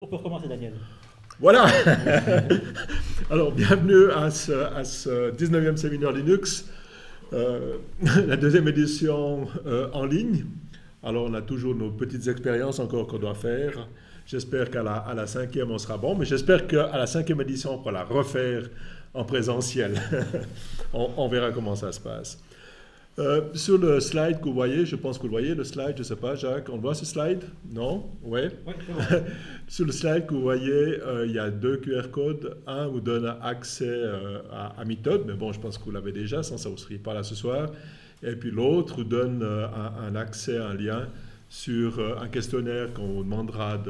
On peut recommencer, Daniel. Voilà. Alors, bienvenue à ce 19e séminaire Linux, la deuxième édition en ligne. Alors, on a toujours nos petites expériences encore qu'on doit faire. J'espère qu'à la cinquième, on sera bon, mais j'espère qu'à la cinquième édition, on pourra la refaire en présentiel. On verra comment ça se passe. Sur le slide que vous voyez, je pense que vous le voyez, le slide, je ne sais pas, Jacques, on voit ce slide? Non? Oui? Oui, c'est bon. Sur le slide que vous voyez, il y a deux QR codes. Un vous donne accès à Meetup, mais bon, je pense que vous l'avez déjà, sans ça vous ne seriez pas là ce soir. Et puis l'autre vous donne un accès, un lien sur un questionnaire qu'on vous demandera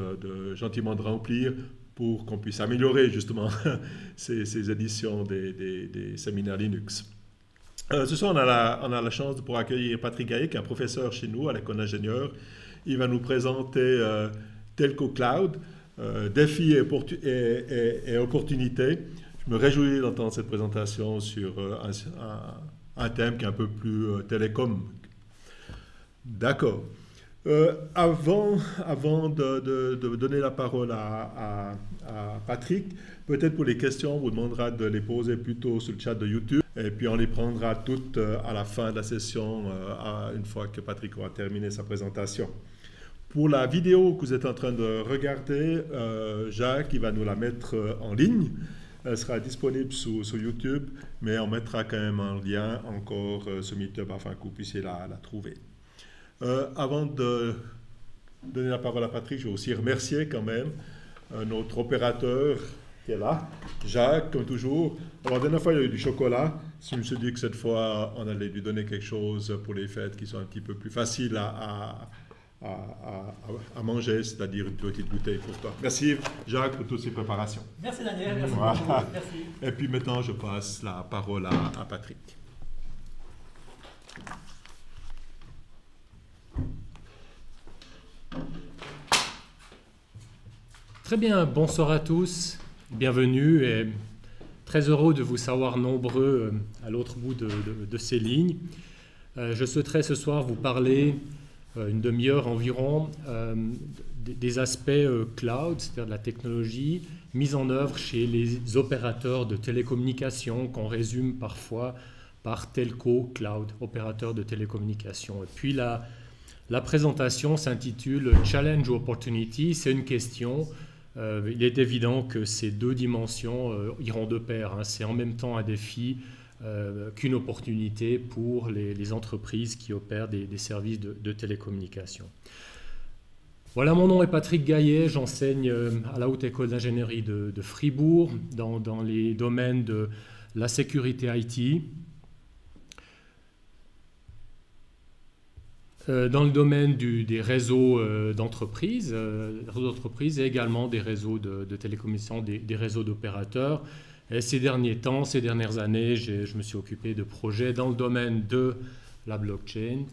gentiment de remplir pour qu'on puisse améliorer justement ces éditions des séminaires Linux. Ce soir, on a la chance de pouvoir accueillir Patrick Gaillet, qui est un professeur chez nous à l'École d'ingénieur. Il va nous présenter Telco Cloud, défis et opportunités. Je me réjouis d'entendre cette présentation sur un thème qui est un peu plus télécom. D'accord. Avant de donner la parole à Patrick, peut-être pour les questions, on vous demandera de les poser plutôt sur le chat de YouTube. Et puis on les prendra toutes à la fin de la session, une fois que Patrick aura terminé sa présentation. Pour la vidéo que vous êtes en train de regarder, Jacques il va nous la mettre en ligne. Elle sera disponible sur YouTube, mais on mettra quand même un lien encore sur Meetup afin que vous puissiez la trouver. Avant de donner la parole à Patrick, je vais aussi remercier quand même notre opérateur qui est là, Jacques, comme toujours. Alors, la dernière fois, il y a eu du chocolat. Je me suis dit que cette fois, on allait lui donner quelque chose pour les fêtes qui sont un petit peu plus faciles à manger, c'est-à-dire une petite bouteille pour toi. Merci, Jacques, pour toutes ces préparations. Merci, Daniel. Merci Voilà. beaucoup. Merci. Et puis maintenant, je passe la parole à Patrick. Très bien, bonsoir à tous, bienvenue et très heureux de vous savoir nombreux à l'autre bout de ces lignes. Je souhaiterais ce soir vous parler une demi-heure environ des aspects cloud, c'est-à-dire de la technologie mise en œuvre chez les opérateurs de télécommunications qu'on résume parfois par telco cloud, opérateurs de télécommunications. Et puis la présentation s'intitule Challenge ou Opportunity, c'est une question. Il est évident que ces deux dimensions iront de pair. Hein. C'est en même temps un défi qu'une opportunité pour les entreprises qui opèrent des services de télécommunication. Voilà, mon nom est Patrick Gaillet, j'enseigne à la Haute École d'ingénierie de Fribourg dans les domaines de la sécurité IT, dans le domaine des réseaux d'entreprises et également des réseaux de télécommunications, des réseaux d'opérateurs. Et ces dernières années, je me suis occupé de projets dans le domaine de la blockchain,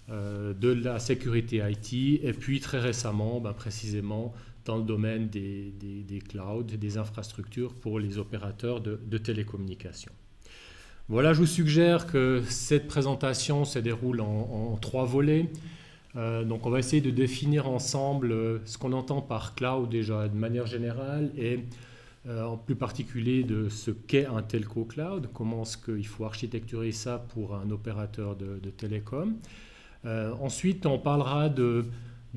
de la sécurité IT, et puis très récemment, précisément, dans le domaine des clouds, des infrastructures pour les opérateurs de télécommunications. Voilà, je vous suggère que cette présentation se déroule en trois volets. Donc on va essayer de définir ensemble ce qu'on entend par cloud déjà de manière générale et en plus particulier de ce qu'est un telco cloud, comment est-ce qu'il faut architecturer ça pour un opérateur de télécom. Ensuite, on parlera de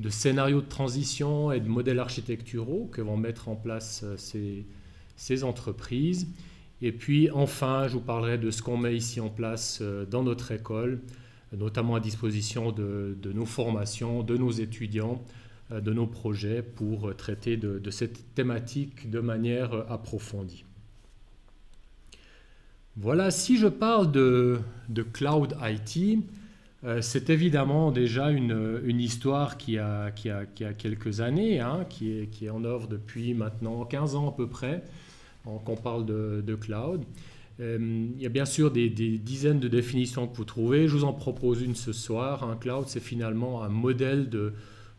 scénarios de transition et de modèles architecturaux que vont mettre en place ces entreprises. Et puis enfin, je vous parlerai de ce qu'on met ici en place dans notre école, notamment à disposition de nos formations, de nos étudiants, de nos projets pour traiter de cette thématique de manière approfondie. Voilà, si je parle de Cloud IT, c'est évidemment déjà une histoire qui a quelques années, hein, qui est en œuvre depuis maintenant 15 ans à peu près, qu'on parle de cloud. Il y a bien sûr des dizaines de définitions que vous trouvez. Je vous en propose une ce soir. Un cloud, c'est finalement un modèle de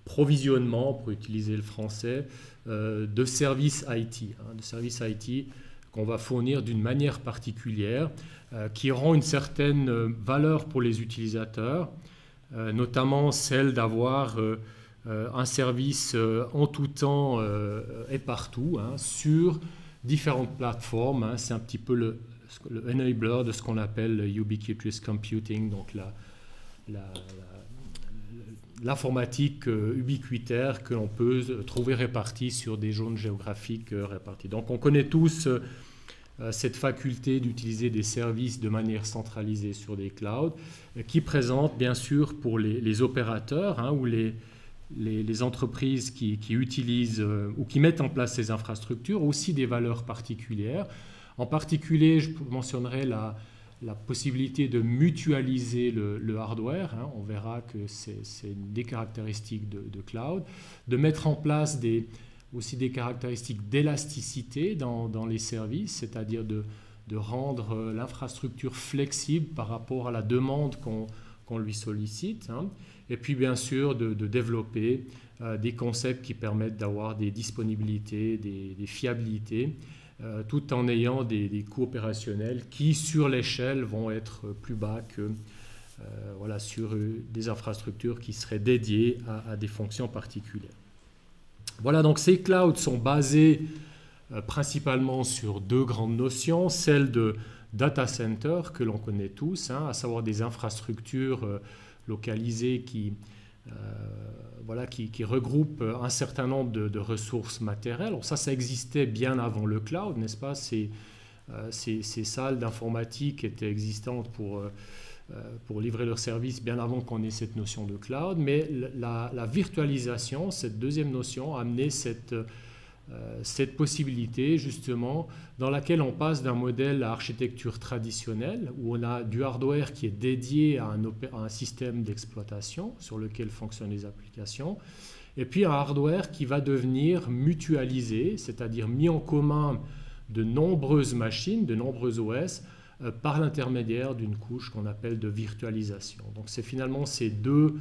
provisionnement, pour utiliser le français, de services IT. De services IT qu'on va fournir d'une manière particulière, qui auront une certaine valeur pour les utilisateurs, notamment celle d'avoir un service en tout temps et partout, hein, sur différentes plateformes. Hein. C'est un petit peu le enabler de ce qu'on appelle le ubiquitous computing, donc l'informatique ubiquitaire que l'on peut trouver répartie sur des zones géographiques réparties. Donc on connaît tous cette faculté d'utiliser des services de manière centralisée sur des clouds, qui présente bien sûr pour les opérateurs, hein, ou les entreprises qui utilisent ou qui mettent en place ces infrastructures aussi des valeurs particulières. En particulier, je mentionnerai la possibilité de mutualiser le hardware, hein. On verra que c'est des caractéristiques de cloud, de mettre en place aussi des caractéristiques d'élasticité dans les services, c'est-à-dire de rendre l'infrastructure flexible par rapport à la demande qu'on lui sollicite, hein. Et puis bien sûr de développer des concepts qui permettent d'avoir des disponibilités, des fiabilités, tout en ayant des coûts opérationnels qui, sur l'échelle, vont être plus bas que voilà, sur des infrastructures qui seraient dédiées à des fonctions particulières. Voilà, donc ces clouds sont basés principalement sur deux grandes notions, celle de data center, que l'on connaît tous, hein, à savoir des infrastructures localisées qui regroupe un certain nombre de ressources matérielles. Alors ça existait bien avant le cloud, n'est-ce pas? Ces salles d'informatique étaient existantes pour livrer leurs services bien avant qu'on ait cette notion de cloud, mais la virtualisation, cette deuxième notion, a amené cette possibilité justement dans laquelle on passe d'un modèle à architecture traditionnelle où on a du hardware qui est dédié à un système d'exploitation sur lequel fonctionnent les applications, et puis un hardware qui va devenir mutualisé, c'est-à-dire mis en commun de nombreuses machines, de nombreux OS, par l'intermédiaire d'une couche qu'on appelle de virtualisation. Donc c'est finalement ces deux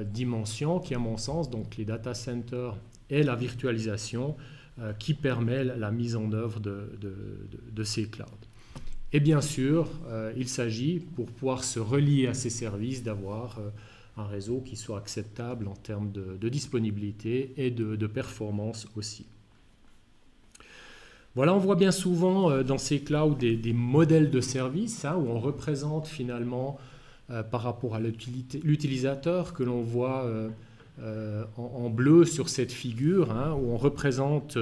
dimensions qui, à mon sens, donc les data centers et la virtualisation, qui permet la mise en œuvre de ces clouds. Et bien sûr, il s'agit, pour pouvoir se relier à ces services, d'avoir un réseau qui soit acceptable en termes de disponibilité et de performance aussi. Voilà, on voit bien souvent dans ces clouds des modèles de services, hein, où on représente finalement par rapport à l'utilisateur que l'on voit en bleu sur cette figure, hein, où on représente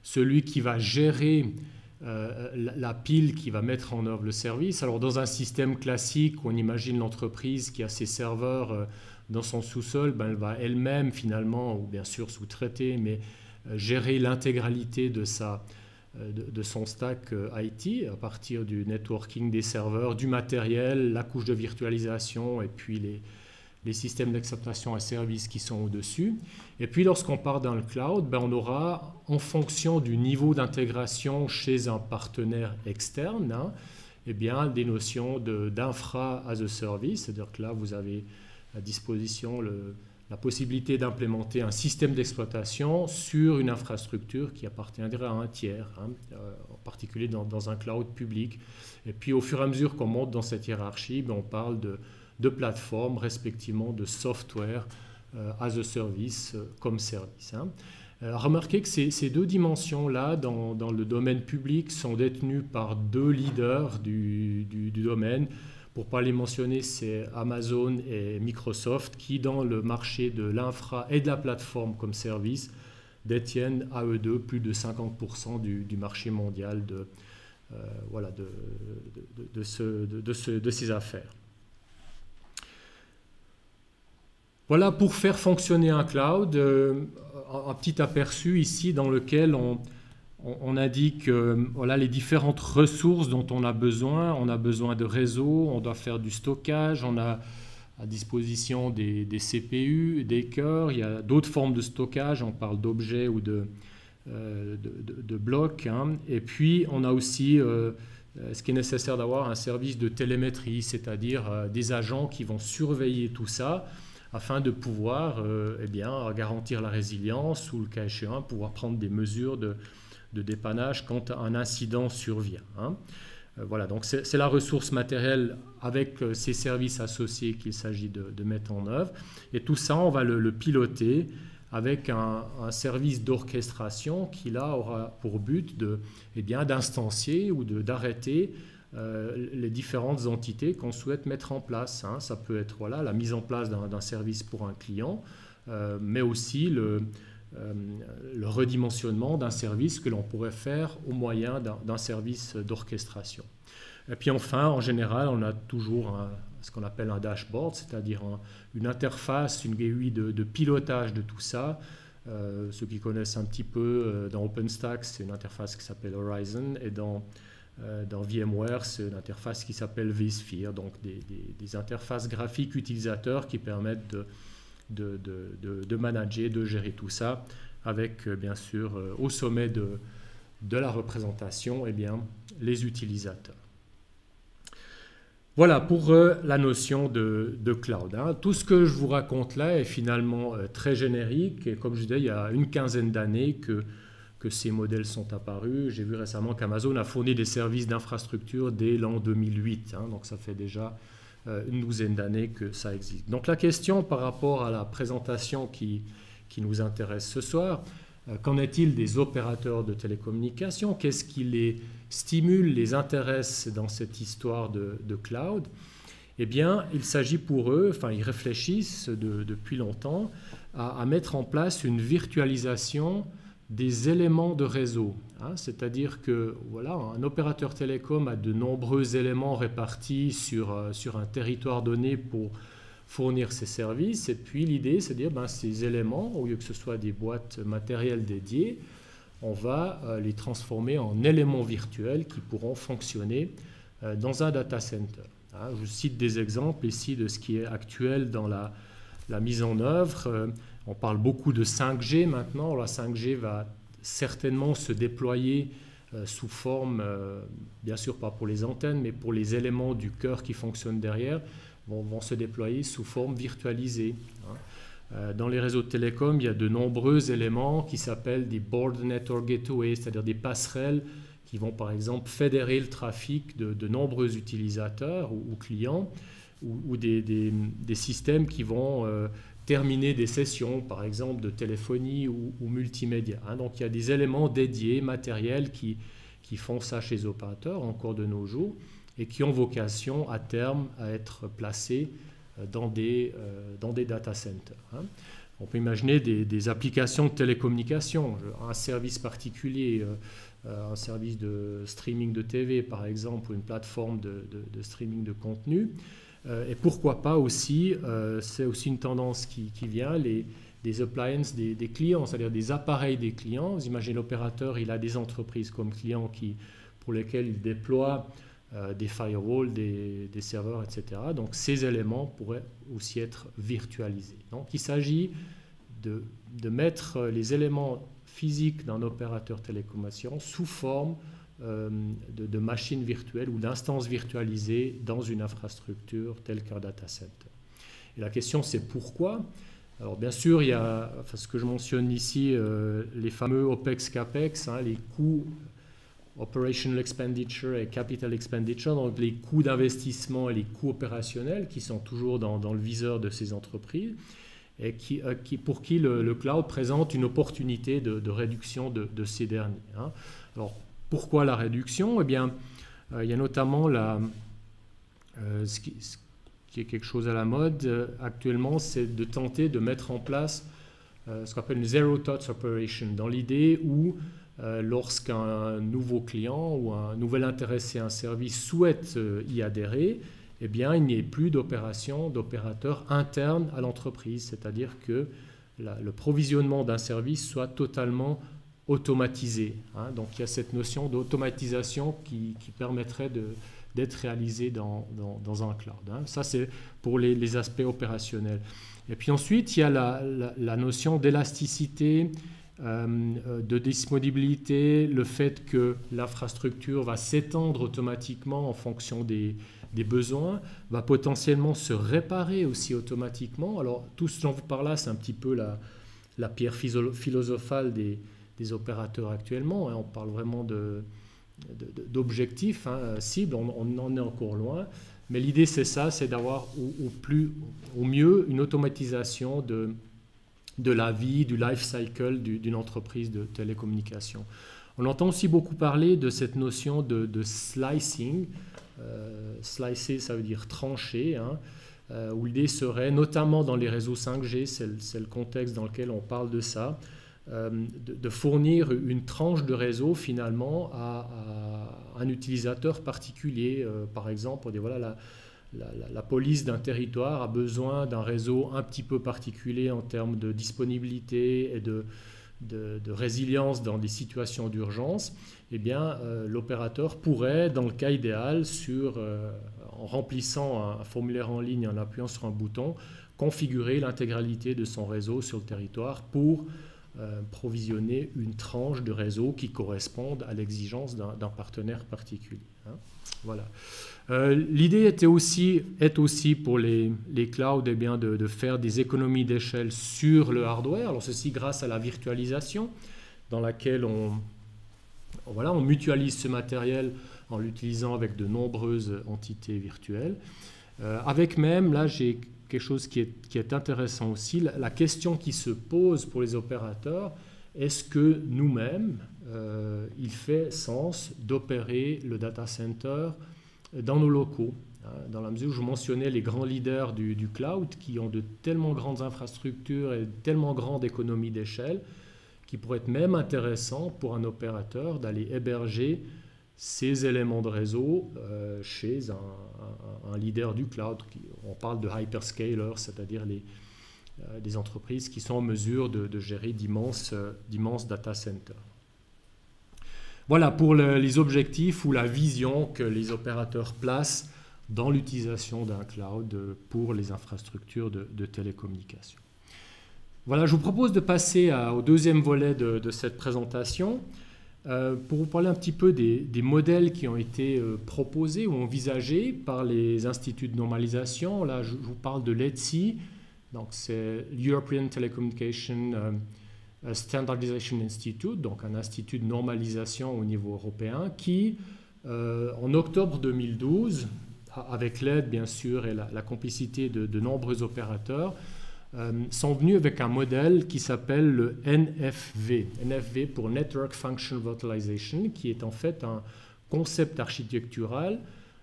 celui qui va gérer la pile qui va mettre en œuvre le service. Alors dans un système classique où on imagine l'entreprise qui a ses serveurs dans son sous-sol, elle va elle-même finalement, ou bien sûr sous-traiter, mais gérer l'intégralité de son stack IT à partir du networking des serveurs, du matériel, la couche de virtualisation et puis les systèmes d'acceptation à service qui sont au-dessus. Et puis lorsqu'on part dans le cloud, on aura, en fonction du niveau d'intégration chez un partenaire externe, hein, des notions d'infra as a service, c'est-à-dire que là vous avez à disposition la possibilité d'implémenter un système d'exploitation sur une infrastructure qui appartiendrait à un tiers, hein, en particulier dans un cloud public. Et puis au fur et à mesure qu'on monte dans cette hiérarchie, on parle de plateformes, respectivement de software as a service comme service, hein. Remarquez que ces deux dimensions-là, dans le domaine public, sont détenues par deux leaders du domaine. Pour ne pas les mentionner, c'est Amazon et Microsoft qui, dans le marché de l'infra et de la plateforme comme service, détiennent à eux deux plus de 50% du marché mondial de ces affaires. Voilà pour faire fonctionner un cloud, un petit aperçu ici dans lequel on indique les différentes ressources dont on a besoin. On a besoin de réseau, on doit faire du stockage, on a à disposition des CPU, des cœurs, il y a d'autres formes de stockage, on parle d'objets ou de blocs, hein. Et puis on a aussi ce qui est nécessaire d'avoir un service de télémétrie, c'est-à-dire des agents qui vont surveiller tout ça afin de pouvoir garantir la résilience ou, le cas échéant, pouvoir prendre des mesures de dépannage quand un incident survient, hein. Voilà, donc c'est la ressource matérielle avec ces services associés qu'il s'agit de mettre en œuvre. Et tout ça, on va le piloter avec un service d'orchestration qui, là, aura pour but d'instancier ou d'arrêter les différentes entités qu'on souhaite mettre en place. Ça peut être la mise en place d'un service pour un client, mais aussi le redimensionnement d'un service que l'on pourrait faire au moyen d'un service d'orchestration. Et puis enfin, en général, on a toujours ce qu'on appelle un dashboard, c'est-à-dire une interface, une GUI de pilotage de tout ça. Ceux qui connaissent un petit peu, dans OpenStack, c'est une interface qui s'appelle Horizon, et dans VMware, c'est une interface qui s'appelle vSphere, donc des interfaces graphiques utilisateurs qui permettent de manager, de gérer tout ça, avec bien sûr au sommet de la représentation les utilisateurs. Voilà pour la notion de cloud. Tout ce que je vous raconte là est finalement très générique, et comme je disais, il y a une quinzaine d'années que ces modèles sont apparus. J'ai vu récemment qu'Amazon a fourni des services d'infrastructure dès l'an 2008, donc ça fait déjà une douzaine d'années que ça existe. Donc la question par rapport à la présentation qui nous intéresse ce soir, qu'en est-il des opérateurs de télécommunications? Qu'est-ce qui les stimule, les intéresse dans cette histoire de cloud? Eh bien, il s'agit pour eux, ils réfléchissent depuis longtemps à mettre en place une virtualisation des éléments de réseau. C'est-à-dire que un opérateur télécom a de nombreux éléments répartis sur un territoire donné pour fournir ses services. Et puis l'idée, c'est de dire ces éléments, au lieu que ce soit des boîtes matérielles dédiées, on va les transformer en éléments virtuels qui pourront fonctionner dans un data center. Je cite des exemples ici de ce qui est actuel dans la mise en œuvre. On parle beaucoup de 5G maintenant. La 5G va certainement se déployer sous forme, bien sûr pas pour les antennes, mais pour les éléments du cœur qui fonctionnent derrière, vont se déployer sous forme virtualisée. Dans les réseaux de télécom, il y a de nombreux éléments qui s'appellent des Board Network Gateway, c'est-à-dire des passerelles qui vont par exemple fédérer le trafic de nombreux utilisateurs ou clients, ou des systèmes qui vont terminer des sessions, par exemple de téléphonie ou multimédia. Donc il y a des éléments dédiés, matériels, qui font ça chez les opérateurs encore de nos jours, et qui ont vocation à terme à être placés dans des data centers. On peut imaginer des applications de télécommunication, un service particulier, un service de streaming de TV par exemple, ou une plateforme de streaming de contenu. Et pourquoi pas aussi, c'est aussi une tendance qui vient, des appliances des clients, c'est-à-dire des appareils des clients. Vous imaginez l'opérateur, il a des entreprises comme clients pour lesquelles il déploie des firewalls, des serveurs, etc. Donc ces éléments pourraient aussi être virtualisés. Donc il s'agit de mettre les éléments physiques d'un opérateur télécommunication sous forme de machines virtuelles ou d'instances virtualisées dans une infrastructure telle qu'un data center. Et la question, c'est pourquoi? Alors bien sûr, il y a ce que je mentionne ici, les fameux OPEX-CAPEX, les coûts Operational Expenditure et Capital Expenditure, donc les coûts d'investissement et les coûts opérationnels qui sont toujours dans le viseur de ces entreprises, et pour qui le cloud présente une opportunité de réduction de ces derniers. Alors, pourquoi la réduction? Eh bien, il y a notamment ce qui est quelque chose à la mode actuellement, c'est de tenter de mettre en place ce qu'on appelle une Zero Touch Operation, dans l'idée où lorsqu'un nouveau client ou un nouvel intéressé à un service souhaite y adhérer, eh bien, il n'y ait plus d'opérateur interne à l'entreprise, c'est-à-dire que le provisionnement d'un service soit totalement automatisé. Donc il y a cette notion d'automatisation qui permettrait d'être réalisée dans un cloud. Ça, c'est pour les aspects opérationnels. Et puis ensuite, il y a la notion d'élasticité, de disponibilité, le fait que l'infrastructure va s'étendre automatiquement en fonction des besoins, va potentiellement se réparer aussi automatiquement. Alors tout ce dont vous parlez là, c'est un petit peu la pierre philosophale des opérateurs actuellement. On parle vraiment d'objectifs cibles, on en est encore loin, mais l'idée c'est ça, c'est d'avoir au mieux une automatisation de la vie, du life cycle d'une entreprise de télécommunications. On entend aussi beaucoup parler de cette notion de slicing. Slicer, ça veut dire trancher, où l'idée serait, notamment dans les réseaux 5G, c'est le contexte dans lequel on parle de ça, de fournir une tranche de réseau finalement à un utilisateur particulier. Par exemple, on dit voilà, la police d'un territoire a besoin d'un réseau un petit peu particulier en termes de disponibilité et de résilience dans des situations d'urgence. Eh bien, l'opérateur pourrait, dans le cas idéal, en remplissant un formulaire en ligne, en appuyant sur un bouton, configurer l'intégralité de son réseau sur le territoire pour provisionner une tranche de réseau qui corresponde à l'exigence d'un partenaire particulier. Voilà. L'idée est aussi pour les clouds eh bien, de faire des économies d'échelle sur le hardware. Alors ceci grâce à la virtualisation dans laquelle on mutualise ce matériel en l'utilisant avec de nombreuses entités virtuelles. Avec même, là j'ai quelque chose qui est intéressant aussi, la question qui se pose pour les opérateurs, est-ce que nous-mêmes, il fait sens d'opérer le data center dans nos locaux, dans la mesure où je mentionnais les grands leaders du cloud qui ont de tellement grandes infrastructures et tellement grande économie d'échelle qu'il pourrait être même intéressant pour un opérateur d'aller héberger ces éléments de réseau chez un leader du cloud. On parle de hyperscalers, c'est-à-dire des entreprises qui sont en mesure de gérer d'immenses data centers. Voilà pour les objectifs ou la vision que les opérateurs placent dans l'utilisation d'un cloud pour les infrastructures de télécommunications. Voilà, je vous propose de passer au deuxième volet de cette présentation pour vous parler un petit peu des modèles qui ont été proposés ou envisagés par les instituts de normalisation. Là, je vous parle de l'ETSI, donc c'est l'European Telecommunication Standardization Institute, donc un institut de normalisation au niveau européen qui, en octobre 2012, avec l'aide bien sûr et la complicité de nombreux opérateurs, sont venus avec un modèle qui s'appelle le NFV. NFV pour Network Function Virtualization, qui est en fait un concept architectural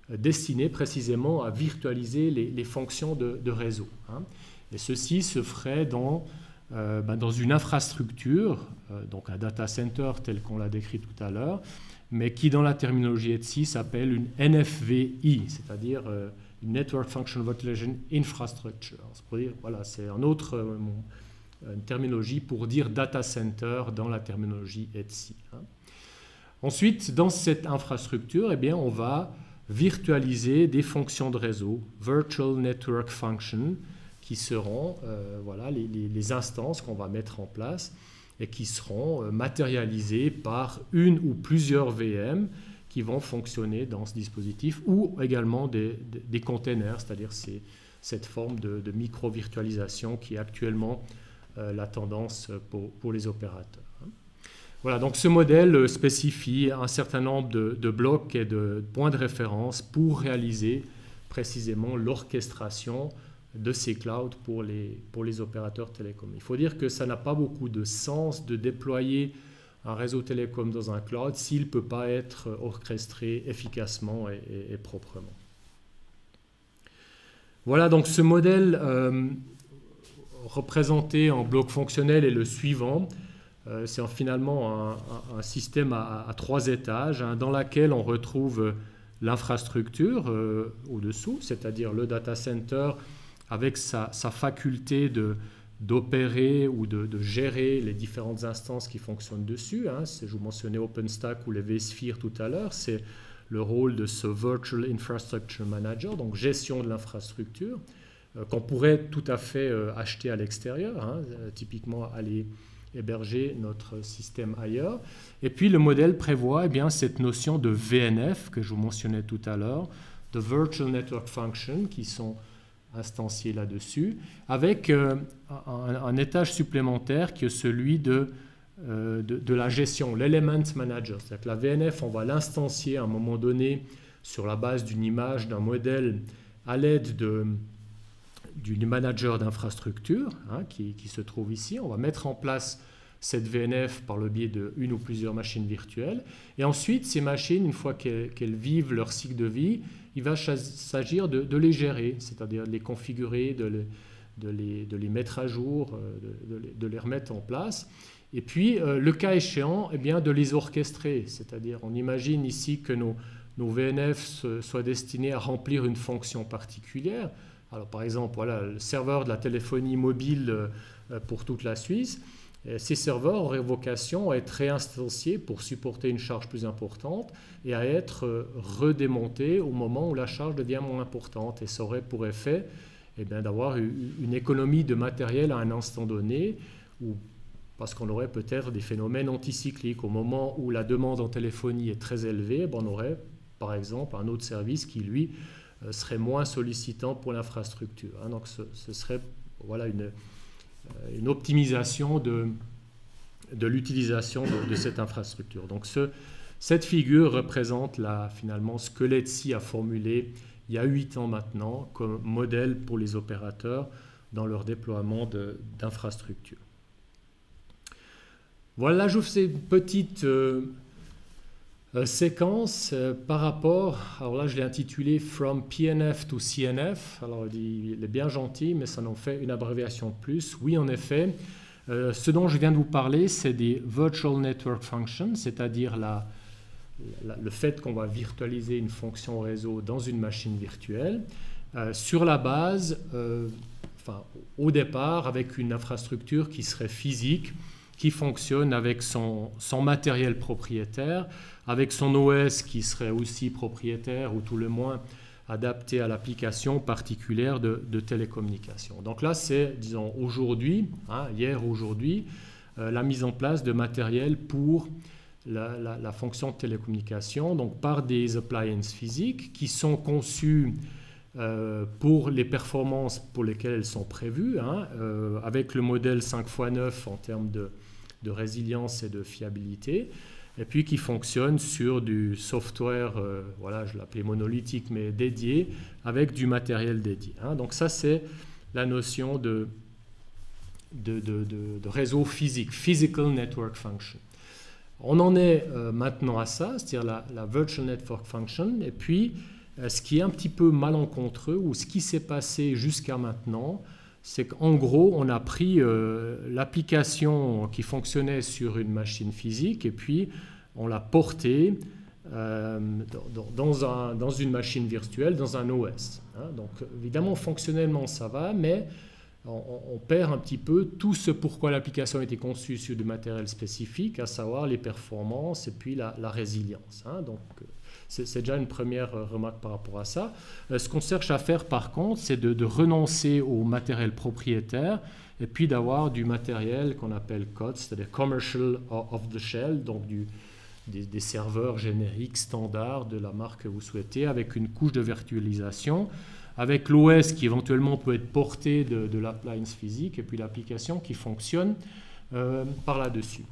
destiné précisément à virtualiser les fonctions de réseau. Et ceci se ferait dans une infrastructure, donc un data center tel qu'on l'a décrit tout à l'heure, mais qui dans la terminologie ETSI s'appelle une NFVI, c'est-à-dire une Network Function Virtualization Infrastructure. C'est une terminologie pour dire data center dans la terminologie ETSI. Ensuite, dans cette infrastructure, eh bien, on va virtualiser des fonctions de réseau, Virtual Network Function, qui seront les instances qu'on va mettre en place et qui seront matérialisées par une ou plusieurs VM qui vont fonctionner dans ce dispositif, ou également des containers, c'est-à-dire cette forme de micro-virtualisation qui est actuellement la tendance pour les opérateurs. Voilà, donc ce modèle spécifie un certain nombre de blocs et de points de référence pour réaliser précisément l'orchestration de ces clouds pour les opérateurs télécoms. Il faut dire que ça n'a pas beaucoup de sens de déployer un réseau télécom dans un cloud s'il ne peut pas être orchestré efficacement et proprement. Voilà, donc ce modèle représenté en bloc fonctionnel est le suivant. C'est finalement un système à 3 étages dans lequel on retrouve l'infrastructure au-dessous, c'est-à-dire le data center avec sa faculté d'opérer ou de gérer les différentes instances qui fonctionnent dessus. Je vous mentionnais OpenStack ou les vSphere tout à l'heure. C'est le rôle de ce Virtual Infrastructure Manager, donc gestion de l'infrastructure, qu'on pourrait tout à fait acheter à l'extérieur, typiquement aller héberger notre système ailleurs. Et puis le modèle prévoit cette notion de VNF que je vous mentionnais tout à l'heure, de Virtual Network Function, qui sont instanciés là-dessus, avec un étage supplémentaire qui est celui de de la gestion, l'element manager. C'est-à-dire que la VNF, on va l'instancier à un moment donné sur la base d'une image, d'un modèle, à l'aide du manager d'infrastructure qui se trouve ici. On va mettre en place cette VNF par le biais d'une ou plusieurs machines virtuelles. Et ensuite, ces machines, une fois qu'elles vivent leur cycle de vie, il va s'agir de les gérer, c'est-à-dire de les configurer, de les mettre à jour, de les remettre en place. Et puis, le cas échéant, eh bien, de les orchestrer. C'est-à-dire, on imagine ici que nos VNF soient destinés à remplir une fonction particulière. Alors, par exemple, voilà, le serveur de la téléphonie mobile pour toute la Suisse. Ces serveurs auraient vocation à être réinstanciés pour supporter une charge plus importante et à être redémontés au moment où la charge devient moins importante. Et ça aurait pour effet d'avoir une économie de matériel à un instant donné, parce qu'on aurait peut-être des phénomènes anticycliques. Au moment où la demande en téléphonie est très élevée, on aurait par exemple un autre service qui, lui, serait moins sollicitant pour l'infrastructure. Donc ce serait une optimisation de l'utilisation de cette infrastructure. Donc cette figure représente finalement ce que l'ETSI a formulé il y a 8 ans maintenant comme modèle pour les opérateurs dans leur déploiement d'infrastructures. Voilà, je vous fais une petite séquence par rapport, alors là je l'ai intitulé From PNF to CNF, alors il est bien gentil mais ça en fait une abréviation de plus. Oui, en effet, ce dont je viens de vous parler, c'est des Virtual Network Functions, c'est-à-dire le fait qu'on va virtualiser une fonction réseau dans une machine virtuelle sur la base, au départ, avec une infrastructure qui serait physique, qui fonctionne avec son matériel propriétaire, avec son OS qui serait aussi propriétaire ou tout le moins adapté à l'application particulière de télécommunication. Donc là, c'est, disons, aujourd'hui, aujourd'hui, la mise en place de matériel pour la fonction de télécommunication, donc par des appliances physiques qui sont conçues pour les performances pour lesquelles elles sont prévues, avec le modèle 5x9 en termes de résilience et de fiabilité, et puis qui fonctionne sur du software, je l'appelais monolithique, mais dédié, avec du matériel dédié. Donc ça, c'est la notion de réseau physique, Physical Network Function. On en est maintenant à ça, c'est-à-dire la Virtual Network Function, et puis ce qui est un petit peu malencontreux, ou ce qui s'est passé jusqu'à maintenant, c'est qu'en gros, on a pris l'application qui fonctionnait sur une machine physique et puis on l'a portée dans une machine virtuelle, dans un OS. Donc évidemment, fonctionnellement, ça va, mais on perd un petit peu tout ce pourquoi l'application a été conçue sur du matériel spécifique, à savoir les performances et puis la résilience. Donc c'est déjà une première remarque par rapport à ça. Ce qu'on cherche à faire par contre, c'est de renoncer au matériel propriétaire et puis d'avoir du matériel qu'on appelle COTS, c'est-à-dire Commercial Off the Shelf, donc des serveurs génériques standards de la marque que vous souhaitez, avec une couche de virtualisation, avec l'OS qui éventuellement peut être porté de l'appliance physique et puis l'application qui fonctionne par là-dessus.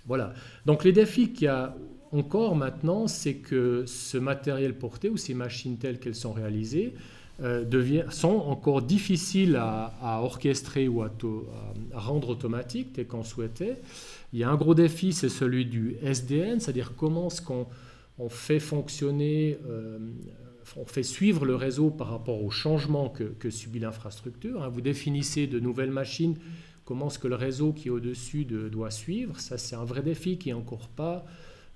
Voilà. Donc les défis qu'il y a encore maintenant, c'est que ce matériel porté ou ces machines telles qu'elles sont réalisées sont encore difficiles à orchestrer ou à rendre automatiques tel qu'on souhaitait. Il y a un gros défi, c'est celui du SDN, c'est-à-dire comment est-ce qu'on fait fonctionner, on fait suivre le réseau par rapport aux changements que subit l'infrastructure. Vous définissez de nouvelles machines, comment est-ce que le réseau qui est au-dessus doit suivre. Ça, c'est un vrai défi qui n'est encore pas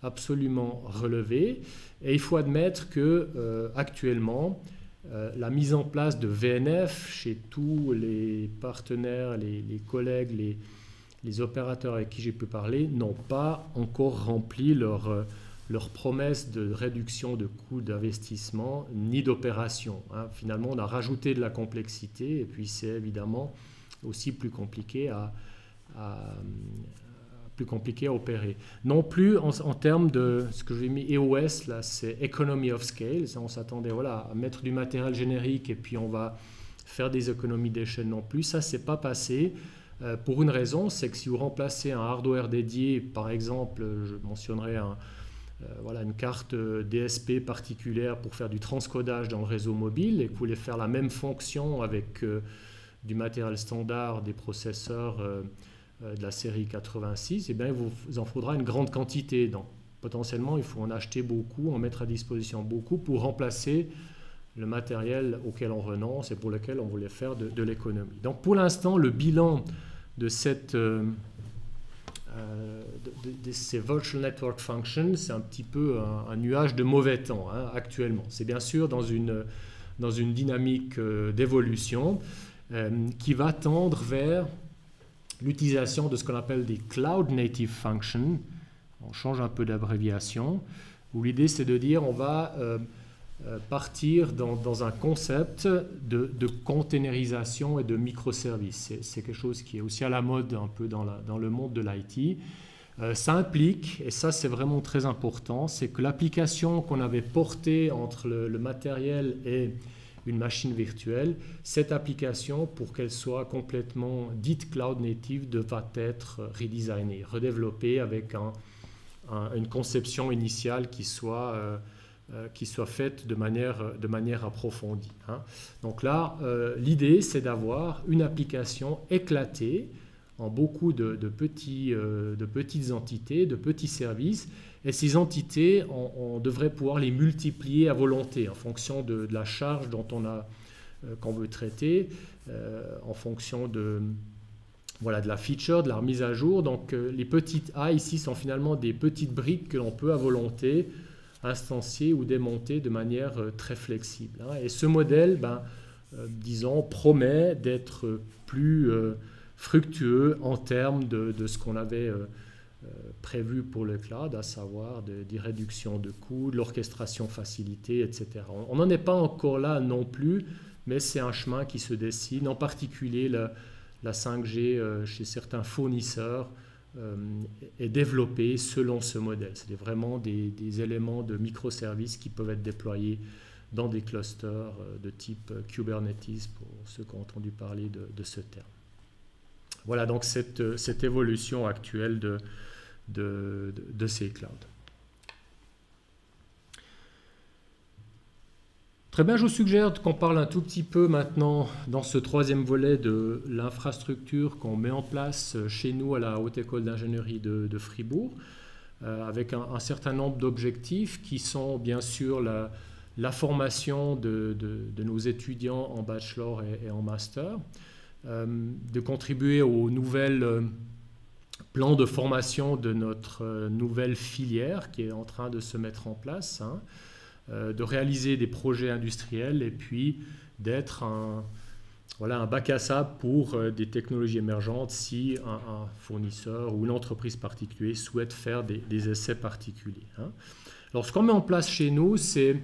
absolument relevé. Et il faut admettre que actuellement, la mise en place de VNF chez tous les partenaires, les collègues, les opérateurs avec qui j'ai pu parler n'ont pas encore rempli leur promesse de réduction de coûts d'investissement ni d'opération. Finalement, on a rajouté de la complexité et puis c'est évidemment aussi plus compliqué à opérer. Non plus en termes de ce que j'ai mis EOS, là, c'est Economy of Scale. On s'attendait à mettre du matériel générique et puis on va faire des économies d'échelle non plus. Ça, c'est pas passé. Pour une raison, c'est que si vous remplacez un hardware dédié, par exemple, je mentionnerai une carte DSP particulière pour faire du transcodage dans le réseau mobile, et que vous voulez faire la même fonction avec du matériel standard, des processeurs de la série 86, eh bien, il vous en faudra une grande quantité. Donc, potentiellement, il faut en acheter beaucoup, en mettre à disposition beaucoup pour remplacer le matériel auquel on renonce et pour lequel on voulait faire de l'économie. Donc, pour l'instant, le bilan de ces Virtual Network Functions, c'est un petit peu un nuage de mauvais temps actuellement. C'est bien sûr dans une dynamique d'évolution qui va tendre vers l'utilisation de ce qu'on appelle des Cloud Native Functions. On change un peu d'abréviation, où l'idée c'est de dire on va partir dans un concept de containerisation et de microservices. C'est quelque chose qui est aussi à la mode un peu dans le monde de l'IT. Ça implique, et ça c'est vraiment très important, c'est que l'application qu'on avait portée entre le matériel et une machine virtuelle, cette application, pour qu'elle soit complètement dite cloud native, devra être redesignée, redéveloppée avec une conception initiale qui soit faite de manière approfondie. Donc là, l'idée, c'est d'avoir une application éclatée en beaucoup de petites entités, de petits services. Et ces entités, on devrait pouvoir les multiplier à volonté en fonction de la charge qu'on veut traiter, en fonction de la feature, de la remise à jour. Donc les petites A ici sont finalement des petites briques que l'on peut à volonté instancier ou démonter de manière très flexible. Et ce modèle, promet d'être plus fructueux en termes de ce qu'on avait prévu pour le cloud, à savoir des réductions de coûts, de l'orchestration facilitée, etc. On n'en est pas encore là non plus, mais c'est un chemin qui se dessine, en particulier la 5G chez certains fournisseurs est développée selon ce modèle. C'est vraiment des éléments de microservices qui peuvent être déployés dans des clusters de type Kubernetes, pour ceux qui ont entendu parler de ce terme. Voilà donc cette évolution actuelle de ces clouds. Très bien, je vous suggère qu'on parle un tout petit peu maintenant dans ce troisième volet de l'infrastructure qu'on met en place chez nous à la Haute École d'Ingénierie de Fribourg, avec un certain nombre d'objectifs qui sont bien sûr la formation de nos étudiants en bachelor et en master, de contribuer aux nouvelles plans de formation de notre nouvelle filière qui est en train de se mettre en place, de réaliser des projets industriels et puis d'être un bac à sable pour des technologies émergentes si un fournisseur ou une entreprise particulière souhaite faire des essais particuliers. Alors ce qu'on met en place chez nous, c'est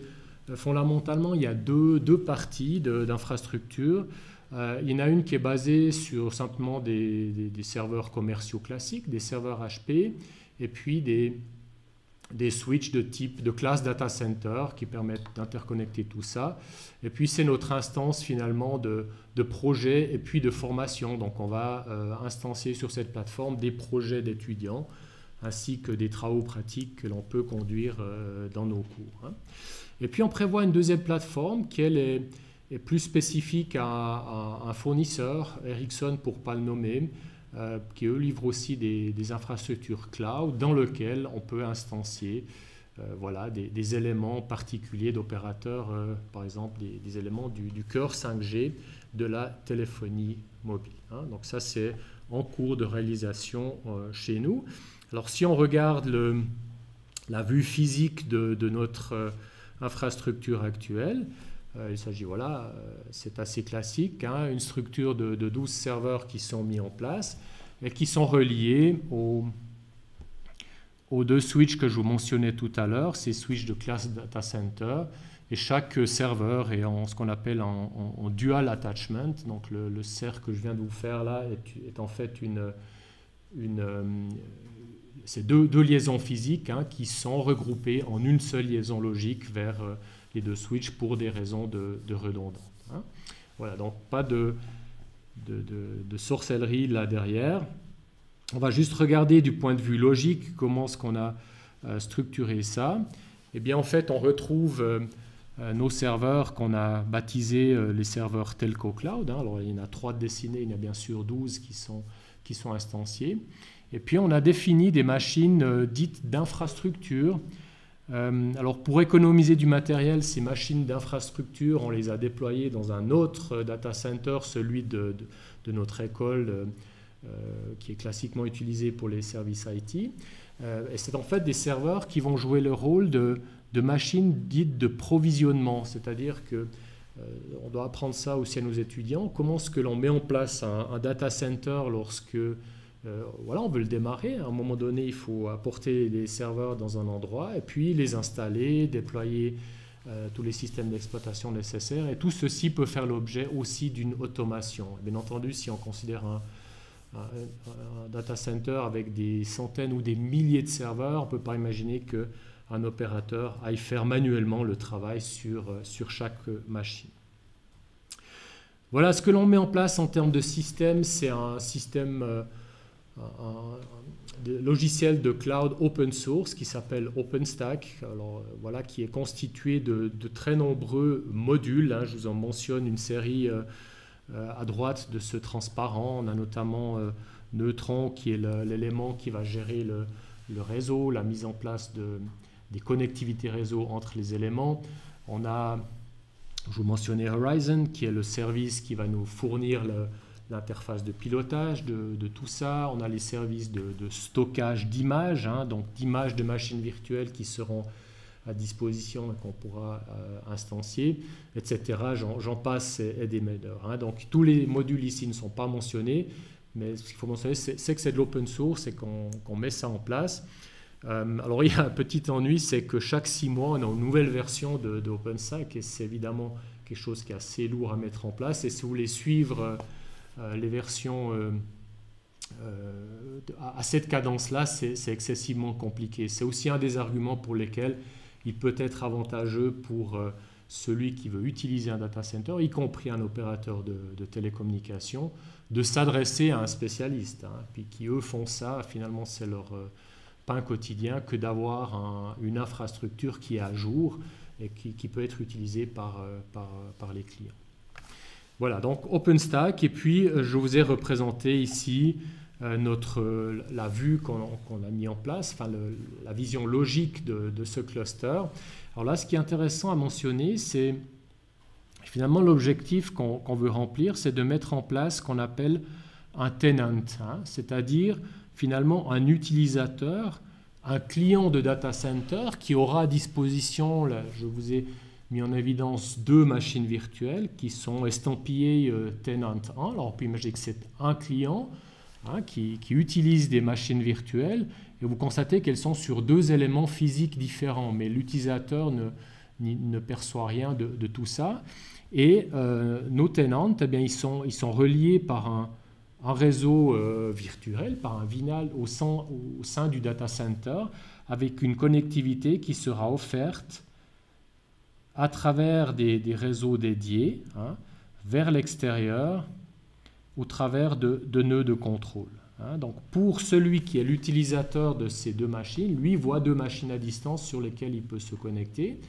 fondamentalement, il y a deux parties d'infrastructure. Il y en a une qui est basée sur simplement des serveurs commerciaux classiques, des serveurs HP, et puis des switches de classe data center qui permettent d'interconnecter tout ça. Et puis c'est notre instance finalement de projet et puis de formation. Donc on va instancier sur cette plateforme des projets d'étudiants ainsi que des travaux pratiques que l'on peut conduire dans nos cours. Et puis on prévoit une deuxième plateforme qui elle est plus spécifique à un fournisseur, Ericsson pour ne pas le nommer, qui eux livrent aussi des infrastructures cloud dans lesquelles on peut instancier des éléments particuliers d'opérateurs, par exemple des éléments du cœur 5G de la téléphonie mobile. Donc ça c'est en cours de réalisation chez nous. Alors si on regarde la vue physique de notre infrastructure actuelle, il s'agit, c'est assez classique, une structure de 12 serveurs qui sont mis en place et qui sont reliés aux deux switches que je vous mentionnais tout à l'heure, ces switches de classe data center, et chaque serveur est en ce qu'on appelle en dual attachment. Donc le cercle que je viens de vous faire là est en fait c'est deux liaisons physiques qui sont regroupées en une seule liaison logique vers les deux switches pour des raisons de redondance. Voilà, donc pas de de sorcellerie là derrière. On va juste regarder du point de vue logique comment est-ce qu'on a structuré ça. Eh bien, en fait, on retrouve nos serveurs qu'on a baptisés les serveurs Telco Cloud. Alors, il y en a 3 dessinés, il y en a bien sûr 12 qui sont instanciés. Et puis, on a défini des machines dites d'infrastructure. Alors, pour économiser du matériel, ces machines d'infrastructure, on les a déployées dans un autre data center, celui de notre école, qui est classiquement utilisé pour les services IT. Et c'est en fait des serveurs qui vont jouer le rôle de machines dites de provisionnement, c'est-à-dire que on doit apprendre ça aussi à nos étudiants. Comment est-ce que l'on met en place un data center lorsque voilà, on veut le démarrer. À un moment donné, il faut apporter les serveurs dans un endroit et puis les installer, déployer tous les systèmes d'exploitation nécessaires. Et tout ceci peut faire l'objet aussi d'une automation. Bien entendu, si on considère un data center avec des centaines ou des milliers de serveurs, on ne peut pas imaginer qu'un opérateur aille faire manuellement le travail sur chaque machine. Voilà, ce que l'on met en place en termes de système, c'est un système logiciel de cloud open source qui s'appelle OpenStack, alors, voilà, qui est constitué de très nombreux modules. Je vous en mentionne une série à droite de ce transparent. On a notamment Neutron qui est l'élément qui va gérer le réseau, la mise en place des connectivités réseau entre les éléments. On a, je vous mentionnais Horizon qui est le service qui va nous fournir l'interface de pilotage de tout ça. On a les services de stockage d'images, donc d'images de machines virtuelles qui seront à disposition et qu'on pourra instancier, etc. J'en passe et des meilleurs. Donc tous les modules ici ne sont pas mentionnés, mais ce qu'il faut mentionner, c'est que c'est de l'open source et qu'on met ça en place. Alors il y a un petit ennui, c'est que chaque 6 mois, on a une nouvelle version de OpenStack et c'est évidemment quelque chose qui est assez lourd à mettre en place. Et si vous voulez suivre les versions à cette cadence-là, c'est excessivement compliqué. C'est aussi un des arguments pour lesquels il peut être avantageux pour celui qui veut utiliser un data center, y compris un opérateur de télécommunications, de s'adresser à un spécialiste. Puis qui, eux, font ça, finalement, c'est leur pain quotidien que d'avoir une infrastructure qui est à jour et qui peut être utilisée par les clients. Voilà, donc OpenStack, et puis je vous ai représenté ici la vue qu'on a mis en place, enfin la vision logique de ce cluster. Alors là, ce qui est intéressant à mentionner, c'est finalement l'objectif qu'on veut remplir, c'est de mettre en place ce qu'on appelle un tenant, c'est-à-dire finalement un utilisateur, un client de data center qui aura à disposition, là, je vous ai mis en évidence 2 machines virtuelles qui sont estampillées tenant 1. Alors on peut imaginer que c'est un client qui utilise des machines virtuelles et vous constatez qu'elles sont sur 2 éléments physiques différents, mais l'utilisateur ne perçoit rien de tout ça. Et nos tenants, eh bien, ils sont reliés par un réseau virtuel, par un VLAN au sein du data center, avec une connectivité qui sera offerte à travers des réseaux dédiés vers l'extérieur au travers de nœuds de contrôle. Donc pour celui qui est l'utilisateur de ces 2 machines, lui voit 2 machines à distance sur lesquelles il peut se connecter.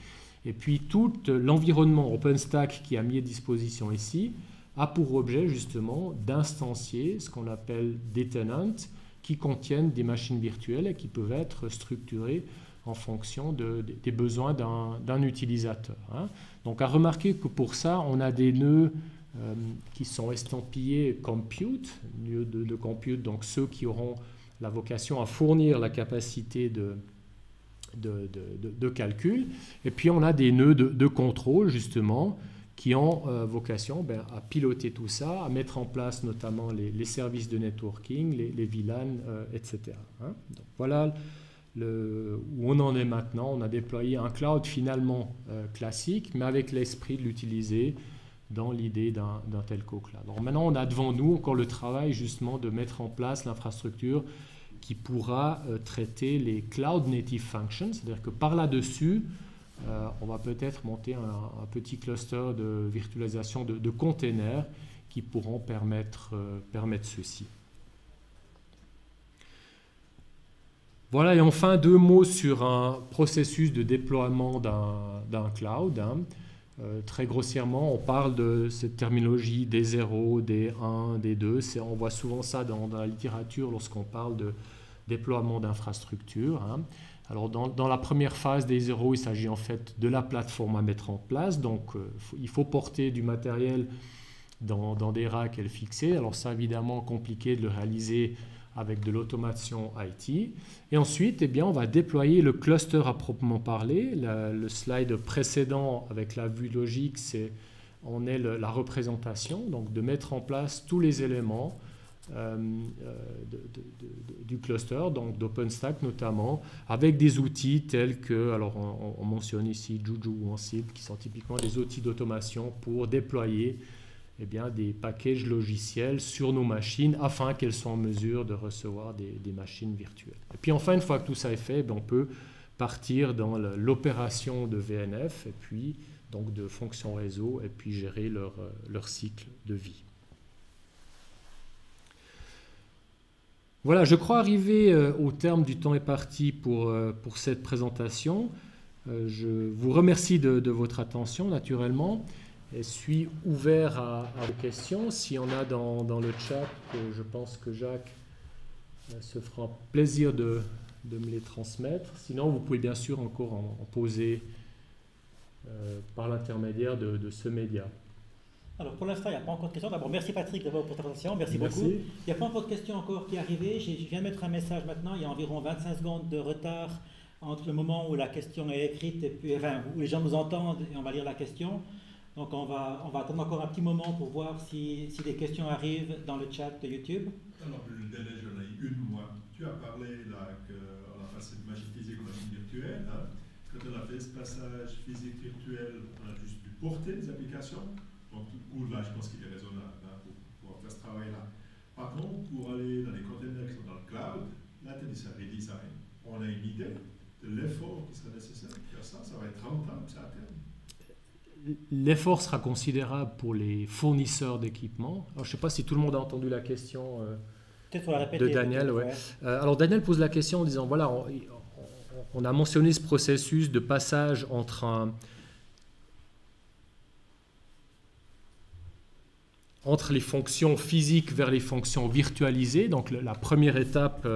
Et puis tout l'environnement OpenStack qui a mis à disposition ici a pour objet justement d'instancier ce qu'on appelle des tenants qui contiennent des machines virtuelles et qui peuvent être structurées en fonction des besoins d'un utilisateur. Donc à remarquer que pour ça, on a des nœuds qui sont estampillés compute, nœuds de compute, donc ceux qui auront la vocation à fournir la capacité de calcul. Et puis on a des nœuds de contrôle justement qui ont vocation à piloter tout ça, à mettre en place notamment les services de networking, les VLAN, etc. Donc voilà où on en est maintenant. On a déployé un cloud finalement classique, mais avec l'esprit de l'utiliser dans l'idée d'un telco cloud. Alors maintenant, on a devant nous encore le travail justement de mettre en place l'infrastructure qui pourra traiter les cloud native functions, c'est-à-dire que par là-dessus, on va peut-être monter un petit cluster de virtualisation de containers qui pourront permettre ceci. Voilà, et enfin 2 mots sur un processus de déploiement d'un cloud. Très grossièrement, on parle de cette terminologie des 0, des 1, des 2. On voit souvent ça dans la littérature lorsqu'on parle de déploiement d'infrastructures. Alors dans la première phase des 0, il s'agit en fait de la plateforme à mettre en place. Donc il faut porter du matériel dans des racks et le fixer. Alors c'est évidemment compliqué de le réaliser avec de l'automation IT. Et ensuite, eh bien, on va déployer le cluster à proprement parler. Le slide précédent avec la vue logique, on est la représentation, donc de mettre en place tous les éléments du cluster, donc d'OpenStack notamment, avec des outils tels que, alors on mentionne ici Juju ou Ansible, qui sont typiquement des outils d'automation pour déployer eh bien, des packages logiciels sur nos machines afin qu'elles soient en mesure de recevoir des machines virtuelles. Et puis enfin, une fois que tout ça est fait, on peut partir dans l'opération de VNF et puis donc de fonctions réseau et puis gérer leur cycle de vie. Voilà, je crois arriver au terme du temps imparti pour cette présentation. Je vous remercie de votre attention naturellement. Je suis ouvert à vos questions. S'il y en a dans le chat, je pense que Jacques se fera plaisir de me les transmettre. Sinon, vous pouvez bien sûr encore en poser par l'intermédiaire de ce média. Alors pour l'instant, il n'y a pas encore de questions. D'abord, merci Patrick d'abord pour ta présentation. Merci beaucoup. Il n'y a pas encore de questions encore qui est arrivée. Je viens de mettre un message maintenant. Il y a environ 25 secondes de retard entre le moment où la question est écrite et puis, enfin, où les gens nous entendent et on va lire la question. Donc on va attendre encore un petit moment pour voir si des questions arrivent dans le chat de YouTube. Alors le délai, j'en ai une moi. Tu as parlé là qu'on a passé de machine physique à machine virtuelle. Quand on a fait ce passage physique-virtuel, on a juste dû porter les applications. Donc tout court là, je pense qu'il est raisonnable pour pouvoir faire ce travail-là. Par contre, pour aller dans les containers qui sont dans le cloud, là tu as dit ça redesign. On a une idée de l'effort qui sera nécessaire pour faire ça. Ça va être rentable, ça à terme. L'effort sera considérable pour les fournisseurs d'équipements. Je ne sais pas si tout le monde a entendu la question de Daniel. Ouais. Alors Daniel pose la question en disant, voilà, on a mentionné ce processus de passage entre les fonctions physiques vers les fonctions virtualisées. Donc la première étape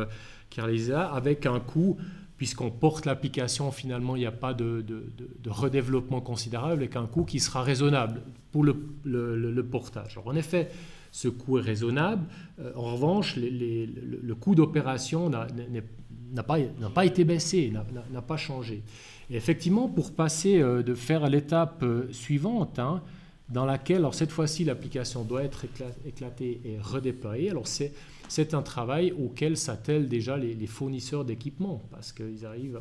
qui est réalisée avec un coût. Puisqu'on porte l'application, finalement, il n'y a pas de redéveloppement considérable avec un coût qui sera raisonnable pour le portage. Alors, en effet, ce coût est raisonnable. En revanche, le coût d'opération n'a pas été baissé, n'a pas changé. Et effectivement, pour passer de faire à l'étape suivante, dans laquelle, alors cette fois-ci, l'application doit être éclatée et redéployée, alors c'est un travail auquel s'attellent déjà les fournisseurs d'équipements, parce qu'ils arrivent,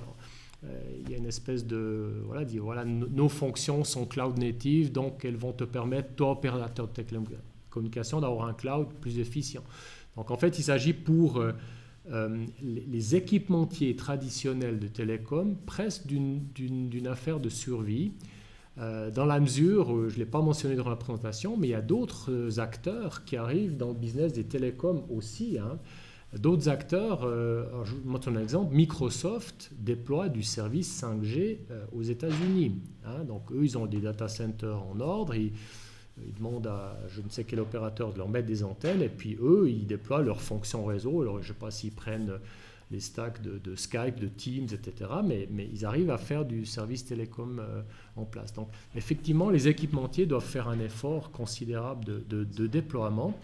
il y a une espèce de, voilà, nos fonctions sont cloud native, donc elles vont te permettre, toi, opérateur de télécommunication, d'avoir un cloud plus efficient. Donc en fait, il s'agit pour les équipementiers traditionnels de télécom presque d'une affaire de survie. Dans la mesure, je ne l'ai pas mentionné dans la présentation, mais il y a d'autres acteurs qui arrivent dans le business des télécoms aussi. D'autres acteurs, je vous montre un exemple, Microsoft déploie du service 5G aux États-Unis. Donc eux, ils ont des data centers en ordre, ils demandent à je ne sais quel opérateur de leur mettre des antennes, et puis eux, ils déploient leurs fonctions réseau. Alors je ne sais pas s'ils prennent les stacks de Skype, de Teams, etc. Mais ils arrivent à faire du service télécom en place. Donc, effectivement, les équipementiers doivent faire un effort considérable de déploiement.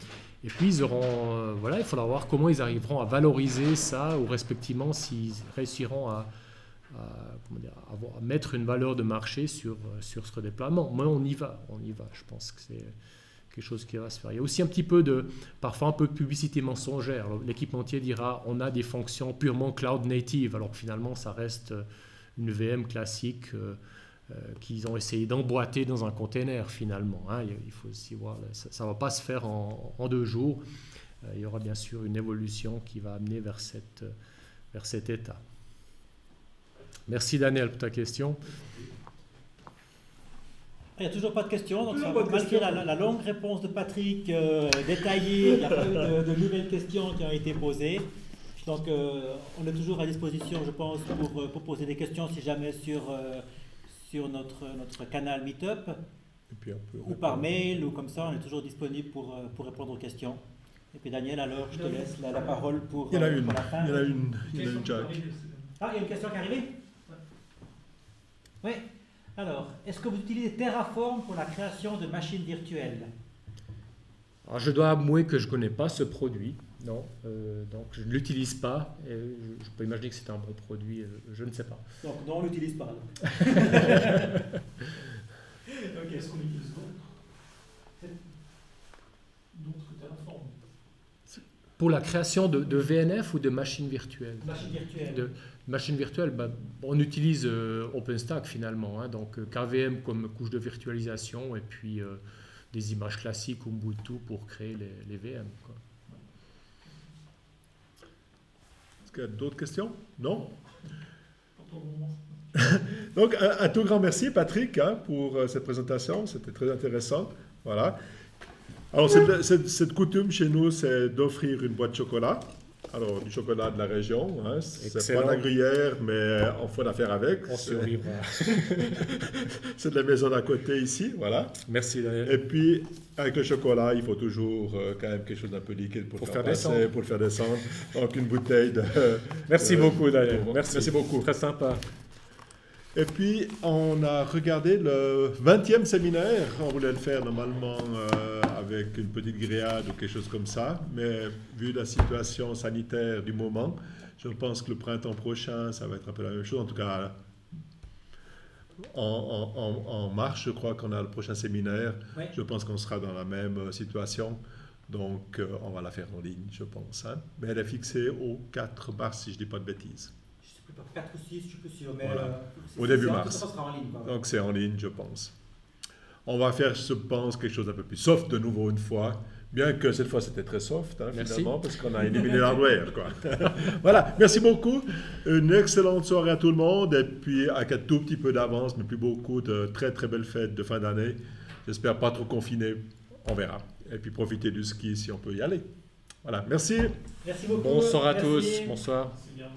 Et puis, il faudra voir comment ils arriveront à valoriser ça, ou respectivement, s'ils réussiront à mettre une valeur de marché sur ce redéploiement. Mais on y va. Je pense que c'est quelque chose qui va se faire. Il y a aussi un petit peu parfois un peu de publicité mensongère. L'équipementier dira on a des fonctions purement cloud native, alors que finalement ça reste une VM classique qu'ils ont essayé d'emboîter dans un container finalement. Il faut aussi voir, ça ne va pas se faire en 2 jours. Il y aura bien sûr une évolution qui va amener vers cet état. Merci Daniel pour ta question. Il n'y a toujours pas de questions, donc Toujours pas de malgré questions. la longue réponse de Patrick détaillée, il n'y a pas eu de nouvelles questions qui ont été posées. Donc on est toujours à disposition, je pense, pour poser des questions si jamais sur notre canal Meetup, Et puis on peut ou par mail, ou comme ça, on est toujours disponible pour répondre aux questions. Et puis Daniel, alors je te laisse la parole pour, Il y en a une, pour la fin. il y en a une, Jack. Ah, il y a une question qui est arrivée? Oui. Alors, est-ce que vous utilisez Terraform pour la création de machines virtuelles? Alors, je dois avouer que je ne connais pas ce produit, non, donc je ne l'utilise pas, et je peux imaginer que c'est un bon produit, je ne sais pas. Donc, non, on ne l'utilise pas. Donc. Ok, est-ce qu'on utilise d'autres que Terraform? Pour la création de VNF ou de machines virtuelles? Machines virtuelles. De machines virtuelles, on utilise OpenStack finalement, hein, donc KVM comme couche de virtualisation et puis des images classiques Ubuntu pour créer les VM, quoi. Est-ce qu'il y a d'autres questions? Non? Pour le moment. Donc, un tout grand merci, Patrick, hein, pour cette présentation. C'était très intéressant. Voilà. Alors, cette coutume chez nous, c'est d'offrir une boîte de chocolat. Alors, du chocolat de la région. Hein. C'est pas de la Gruyère, mais on fait l'affaire avec. On survivra. C'est de la maison d'à côté ici. Voilà. Merci Daniel. Et puis, avec le chocolat, il faut toujours quand même quelque chose d'un peu liquide pour le faire passer, descendre. pour le faire descendre. Donc, une bouteille de... Merci beaucoup Daniel. Merci beaucoup. Très sympa. Et puis, on a regardé le 20e séminaire. On voulait le faire normalement avec une petite grillade ou quelque chose comme ça. Mais vu la situation sanitaire du moment, je pense que le printemps prochain, ça va être un peu la même chose. En tout cas, en mars, je crois qu'on a le prochain séminaire. Oui. Je pense qu'on sera dans la même situation. Donc, on va la faire en ligne, je pense. Hein. Mais elle est fixée au 4 mars, si je ne dis pas de bêtises. Je ne sais plus, 4 ou 6, je ne suis plus sûr. Mais Voilà. Au début mars. Ça sera en ligne. Quoi. Donc c'est en ligne, je pense. On va faire, je pense, quelque chose d'un peu plus soft de nouveau une fois. Bien que cette fois c'était très soft, hein, finalement, parce qu'on a éliminé l'hardware, quoi. Voilà, merci beaucoup. Une excellente soirée à tout le monde. Et puis, avec un tout petit peu d'avance, mais plus beaucoup, de très très belles fêtes de fin d'année. J'espère pas trop confiné, on verra. Et puis profitez du ski si on peut y aller. Voilà, merci. Merci beaucoup. Bonsoir à Merci. tous. Bonsoir. C'est bien.